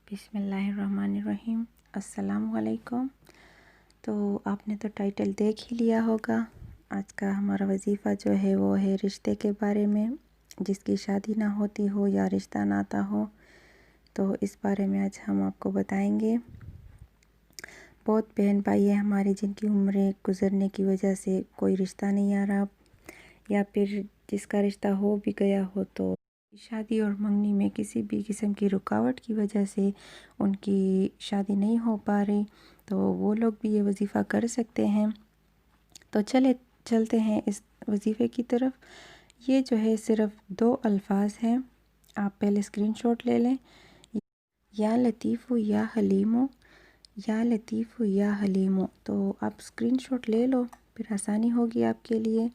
बिस्मिल्लाहिर्रहमानिर्रहीम। अस्सलाम वालेकुम। तो आपने तो टाइटल देख ही लिया होगा। आज का हमारा वजीफ़ा जो है वो है रिश्ते के बारे में। जिसकी शादी ना होती हो या रिश्ता ना आता हो, तो इस बारे में आज हम आपको बताएंगे। बहुत बहन भाई है हमारे जिनकी उम्रें गुज़रने की वजह से कोई रिश्ता नहीं आ रहा, या फिर जिसका रिश्ता हो भी गया हो तो शादी और मंगनी में किसी भी किस्म की रुकावट की वजह से उनकी शादी नहीं हो पा रही, तो वो लोग भी ये वजीफ़ा कर सकते हैं। तो चलते हैं इस वजीफ़े की तरफ। ये जो है सिर्फ़ 2 अल्फाज हैं। आप पहले स्क्रीनशॉट ले लें। या लतीफ़ु या हलीमो, या लतीफ़ु या हलीमो। तो आप स्क्रीनशॉट ले लो, फिर आसानी होगी आपके लिए।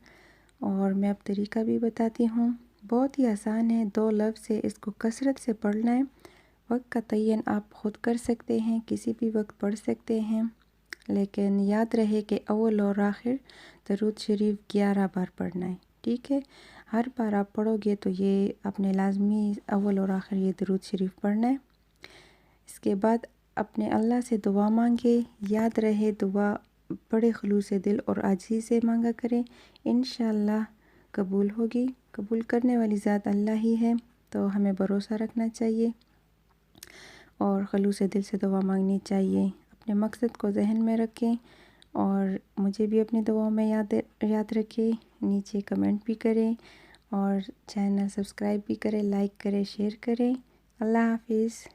और मैं अब तरीका भी बताती हूँ। बहुत ही आसान है, 2 लफ्ज़ से इसको कसरत से पढ़ना है। वक्त का तयन आप ख़ुद कर सकते हैं, किसी भी वक्त पढ़ सकते हैं, लेकिन याद रहे कि अव्वल और आखिर दरूद शरीफ 11 बार पढ़ना है। ठीक है, हर बार आप पढ़ोगे तो ये अपने लाजमी अव्वल और आखिर ये दरूद शरीफ पढ़ना है। इसके बाद अपने अल्लाह से दुआ मांगे। याद रहे दुआ बड़े खलूस दिल और आजिज़ी से मांगा करें, इंशाअल्लाह कबूल होगी। कबूल करने वाली ज़ात अल्लाह ही है, तो हमें भरोसा रखना चाहिए और खलूस दिल से दुआ मांगनी चाहिए। अपने मकसद को जहन में रखें और मुझे भी अपनी दुआओं में याद रखें। नीचे कमेंट भी करें और चैनल सब्सक्राइब भी करें, लाइक करें, शेयर करें। अल्लाह हाफिज़।